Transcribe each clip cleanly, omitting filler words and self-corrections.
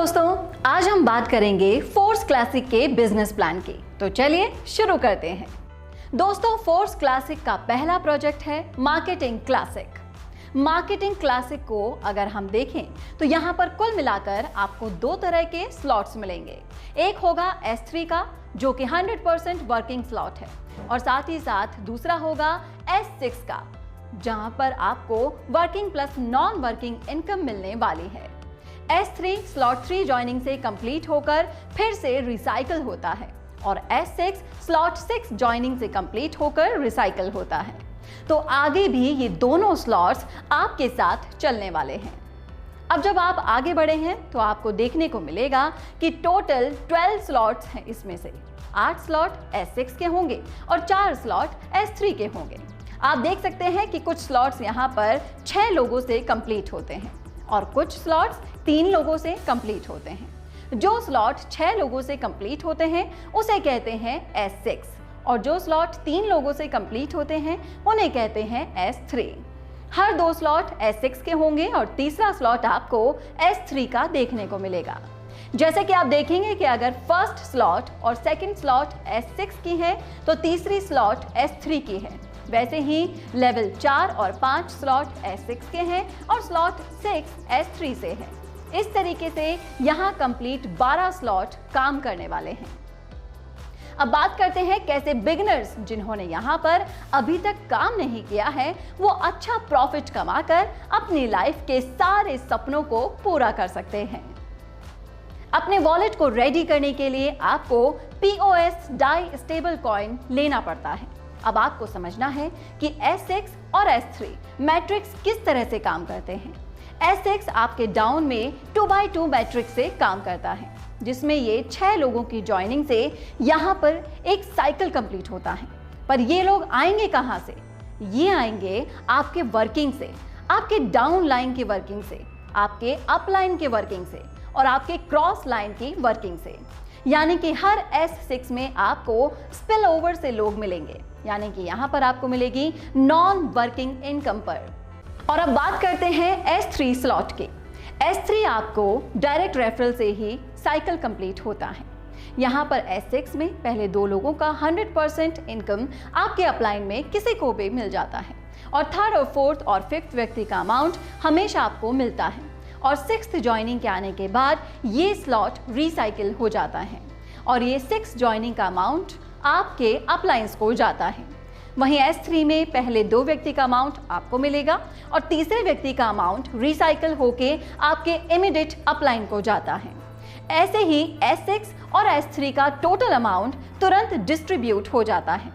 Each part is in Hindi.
दोस्तों, आज हम बात करेंगे फोर्स क्लासिक के बिजनेस प्लान की। तो चलिए शुरू करते हैं। दोस्तों, फोर्स क्लासिक का पहला प्रोजेक्ट है मार्केटिंग क्लासिक। मार्केटिंग क्लासिक को अगर हम देखें तो यहाँ पर कुल मिलाकर आपको दो तरह के स्लॉट्स मिलेंगे। एक होगा S3 का, जो कि 100% वर्किंग स्लॉट है, और साथ ही साथ दूसरा होगा S6 का, जहां पर आपको working plus non working income मिलने वाली है। S3 स्लॉट 3 ज्वाइनिंग से कंप्लीट होकर फिर से रिसाइकल होता है, और S6 स्लॉट 6 ज्वाइनिंग से कंप्लीट होकर रिसाइकल होता है। तो आगे भी ये दोनों स्लॉट्स आपके साथ चलने वाले हैं। अब जब आप आगे बढ़े हैं तो आपको देखने को मिलेगा कि टोटल 12 स्लॉट्स हैं। इसमें से 8 स्लॉट S6 के होंगे और 4 स्लॉट S3 के होंगे। आप देख सकते हैं कि कुछ स्लॉट्स यहाँ पर 6 लोगों से कंप्लीट होते हैं और कुछ स्लॉट्स 3 लोगों से कंप्लीट होते हैं। जो स्लॉट 6 लोगों से कंप्लीट होते हैं उसे कहते हैं S6, और जो स्लॉट 3 लोगों से कंप्लीट होते हैं उन्हें कहते हैं S3। हर 2 स्लॉट S6 के होंगे और तीसरा स्लॉट आपको S3 का देखने को मिलेगा। जैसे कि आप देखेंगे कि अगर फर्स्ट स्लॉट और सेकंड स्लॉट S6 की है तो तीसरी स्लॉट S3 की है। वैसे ही लेवल 4 और 5 स्लॉट S6 के हैं और स्लॉट 6 S3 से है। इस तरीके से यहाँ कंप्लीट 12 स्लॉट काम करने वाले हैं। अब बात करते हैं कैसे बिगिनर्स जिन्होंने यहाँ पर अभी तक काम नहीं किया है वो अच्छा प्रॉफिट कमाकर अपनी लाइफ के सारे सपनों को पूरा कर सकते हैं। अपने वॉलेट को रेडी करने के लिए आपको POS डाई स्टेबल कॉइन लेना पड़ता है। अब आपको समझना है कि S6 और S3 मैट्रिक्स किस तरह से काम करते हैं। S6 आपके डाउन में 2x2 मैट्रिक्स से काम करता है, जिसमें ये 6 लोगों की ज्वाइनिंग से यहाँ पर एक साइकिल कंप्लीट होता है। पर ये लोग आएंगे कहाँ से? ये आएंगे आपके वर्किंग से, आपके डाउन लाइन की वर्किंग से, आपके अप लाइन की वर्किंग से और आपके क्रॉस लाइन की वर्किंग से। यानी कि हर S6 में आपको स्पिल ओवर से लोग मिलेंगे, यानी कि यहाँ पर आपको मिलेगी नॉन वर्किंग इनकम पर। और अब बात करते हैं S3 स्लॉट की। S3 आपको डायरेक्ट रेफरल से ही साइकिल कंप्लीट होता है। यहाँ पर S6 में पहले 2 लोगों का 100% इनकम आपके अपलाइन में किसी को भी मिल जाता है, और थर्ड और फोर्थ और फिफ्थ व्यक्ति का अमाउंट हमेशा आपको मिलता है। और 6th ज्वाइनिंग के आने के बाद ये स्लॉट रिसाइकिल हो जाता है, और ये 6 ज्वाइनिंग का अमाउंट आपके अपलाइंस को जाता है। वहीं S3 में पहले 2 व्यक्ति का अमाउंट आपको मिलेगा और तीसरे व्यक्ति का अमाउंट रिसाइकिल होके आपके इमीडिएट अपलाइन को जाता है। ऐसे ही S6 और S3 का टोटल अमाउंट तुरंत डिस्ट्रीब्यूट हो जाता है।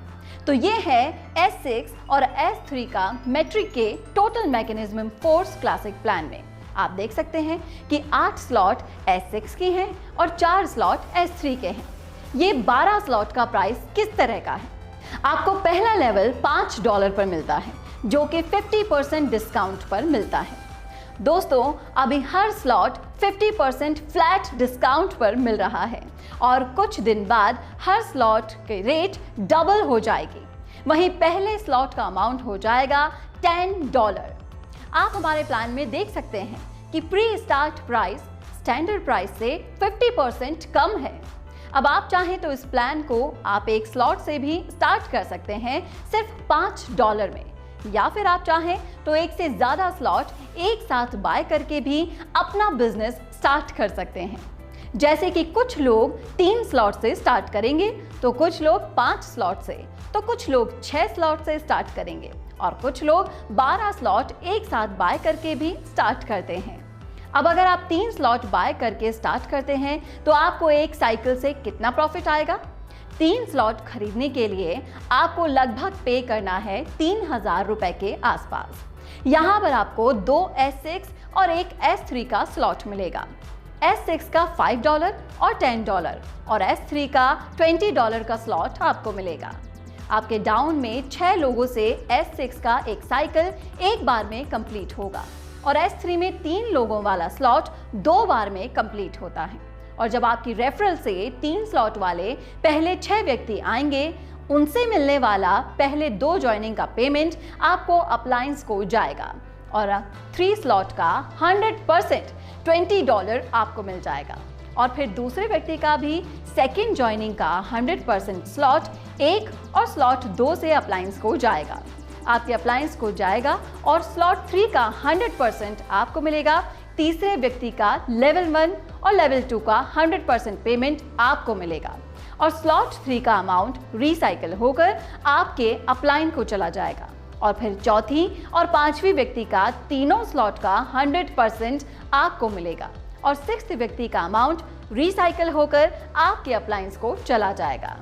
तो ये है S6 और S3 का मैट्रिक के total mechanism force classic plan में। आप देख सकते हैं कि 8 स्लॉट S6 के हैं और 4 स्लॉट S3 के हैं। ये 12 स्लॉट का प्राइस किस तरह का है? आपको पहला लेवल $5 पर मिलता है, जो कि 50% डिस्काउंट पर मिलता है। दोस्तों, अभी हर स्लॉट 50% फ्लैट डिस्काउंट पर मिल रहा है, और कुछ दिन बाद हर स्लॉट के रेट डबल हो जाएगी। वहीं पहले स्लॉट का अमाउंट हो जाएगा $10। आप हमारे प्लान में देख सकते हैं कि pre start price standard price से 50% कम है। अब आप चाहें तो इस प्लान को आप एक स्लॉट से भी स्टार्ट कर सकते हैं सिर्फ $5 में, या फिर आप चाहें तो एक से ज़्यादा स्लॉट एक साथ बाय करके भी अपना बिजनेस स्टार्ट कर सकते हैं। जैसे कि कुछ लोग 3 स्लॉट से स्टार्ट करेंगे, तो कुछ लोग 5 स्लॉट से, तो कुछ लोग 6 स्लॉट से स्टार्ट करेंगे, और कुछ लोग 12 स्लॉट एक साथ बाय करके भी स्टार्ट करते हैं। अब अगर आप 3 स्लॉट बाय करके स्टार्ट करते हैं तो आपको एक साइकिल से कितना प्रॉफिट आएगा? 3 स्लॉट खरीदने के लिए आपको लगभग पे करना है 3000 रुपए के आसपास। यहाँ पर आपको 2 S6 और एक S3 का स्लॉट मिलेगा। S6 का $5 और $10 और S3 का $20 का स्लॉट आपको मिलेगा। आपके डाउन में 6 लोगों से S6 का एक साइकिल एक बार में कंप्लीट होगा, और S3 में 3 लोगों वाला स्लॉट 2 बार में कंप्लीट होता है। और जब आपकी रेफरल से 3 स्लॉट वाले पहले 6 व्यक्ति आएंगे, उनसे मिलने वाला पहले 2 ज्वाइनिंग का पेमेंट आपको अपलाइंस को जाएगा। और 3 स्लॉट का 100% $20 आपको मिल जाएगा। और फिर दूसरे व्यक्ति का भी सेकेंड ज्वाइनिंग का 100% स्लॉट 1 और स्लॉट 2 से अप्लायंस को जाएगा। आपके अप्लायंस को जाएगा और स्लॉट 3 का 100% आपको मिलेगा। तीसरे व्यक्ति का लेवल 1 और लेवल 2 का 100% पेमेंट आपको मिलेगा और स्लॉट 3 का अमाउंट रिसाइकल होकर आपके अप्लायंस को चला जाएगा। और फिर चौथी और पांचवी व्यक्ति का तीनों स्लॉट का 100% आपको मिलेगा और सिक्स्थ व्यक्ति का अमाउंट रिसाइकल होकर आपके अप्लायंस को चला जाएगा।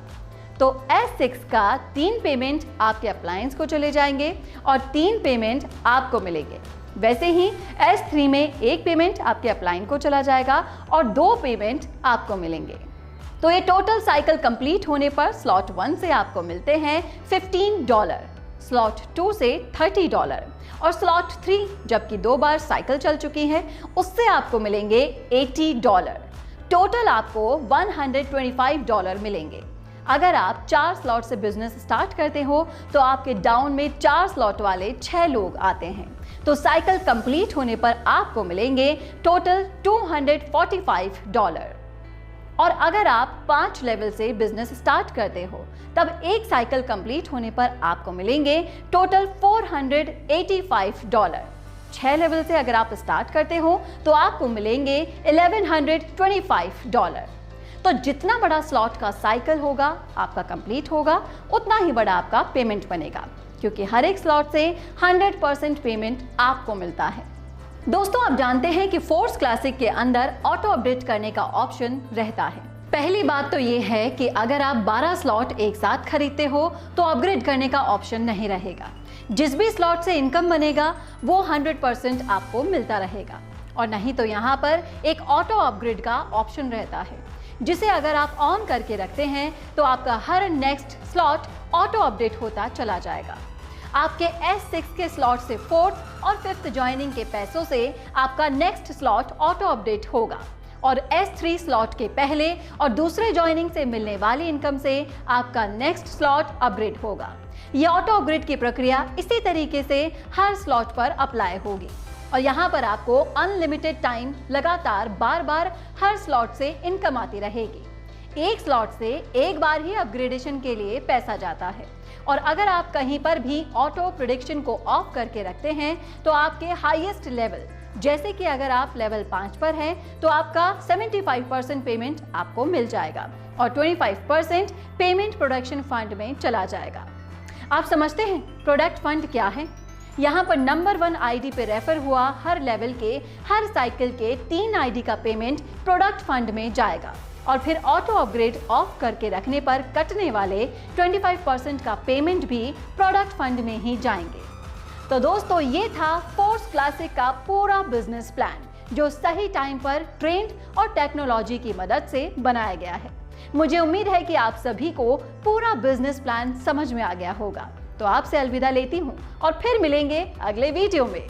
तो S6 का 3 पेमेंट आपके अप्लायंस को चले जाएंगे और 3 पेमेंट आपको मिलेंगे। वैसे ही S3 में 1 पेमेंट आपके अप्लायंस को चला जाएगा और 2 पेमेंट आपको मिलेंगे। तो ये टोटल साइकिल कंप्लीट होने पर स्लॉट 1 से आपको मिलते हैं $15, स्लॉट 2 से $30 और स्लॉट 3 जबकि 2 बार साइकिल चल चुकी है उससे आपको मिलेंगे $80। टोटल आपको $125 मिलेंगे। अगर आप 4 स्लॉट से बिजनेस स्टार्ट करते हो तो आपके डाउन में 4 स्लॉट वाले 6 लोग आते हैं, तो साइकिल कंप्लीट होने पर आपको मिलेंगे टोटल $245। और अगर आप 5 लेवल से बिजनेस स्टार्ट करते हो तब एक साइकिल कंप्लीट होने पर आपको मिलेंगे टोटल $485। 6 लेवल से अगर आप स्टार्ट करते हो तो आपको मिलेंगे $1125। तो जितना बड़ा स्लॉट का साइकिल होगा आपका कंप्लीट होगा उतना ही बड़ा आपका पेमेंट बनेगा, क्योंकि हर एक स्लॉट से 100% पेमेंट आपको मिलता है। दोस्तों, आप जानते हैं कि फोर्स क्लासिक के अंदर ऑटो अपडेट करने का ऑप्शन रहता है। पहली बात तो ये है कि अगर आप 12 स्लॉट एक साथ खरीदते हो तो अपग्रेड करने का ऑप्शन नहीं रहेगा। जिस भी स्लॉट से इनकम बनेगा वो 100% आपको मिलता रहेगा। और नहीं तो यहाँ पर एक ऑटो अपग्रेड का ऑप्शन रहता है, जिसे अगर आप ऑन करके रखते हैं तो आपका हर नेक्स्ट स्लॉट ऑटो अपडेट होता चला जाएगा। आपके S6 के स्लॉट से 4th और 5th ज्वाइनिंग के पैसों से आपका नेक्स्ट स्लॉट ऑटो अपडेट होगा और S3 स्लॉट के पहले और दूसरे ज्वाइनिंग से मिलने वाली इनकम से आपका नेक्स्ट स्लॉट अपग्रेड होगा। यह ऑटो अपग्रेड की प्रक्रिया इसी तरीके से हर स्लॉट पर अप्लाई होगी और यहाँ पर आपको अनलिमिटेड टाइम लगातार बार बार हर स्लॉट से इनकम आती रहेगी। एक स्लॉट से एक बार ही अपग्रेडेशन के लिए पैसा जाता है और अगर आप कहीं पर भी ऑटो प्रेडिक्शन को ऑफ करके रखते हैं तो आपके हाईएस्ट लेवल, जैसे कि अगर आप लेवल 5 पर हैं तो आपका 75% पेमेंट आपको मिल जाएगा और 25% पेमेंट प्रोडक्शन फंड में चला जाएगा। आप समझते हैं प्रोडक्ट फंड क्या है? यहाँ पर नंबर 1 आईडी पे रेफर हुआ हर लेवल के हर साइकिल के 3 आईडी का पेमेंट प्रोडक्ट फंड में जाएगा और फिर ऑटो अपग्रेड ऑफ करके रखने पर कटने वाले 25% का पेमेंट भी प्रोडक्ट फंड में ही जाएंगे। तो दोस्तों, ये था फोर्स क्लासिक का पूरा बिजनेस प्लान, जो सही टाइम पर ट्रेंड और टेक्नोलॉजी की मदद से बनाया गया है। मुझे उम्मीद है कि आप सभी को पूरा बिजनेस प्लान समझ में आ गया होगा। तो आपसे अलविदा लेती हूँ और फिर मिलेंगे अगले वीडियो में।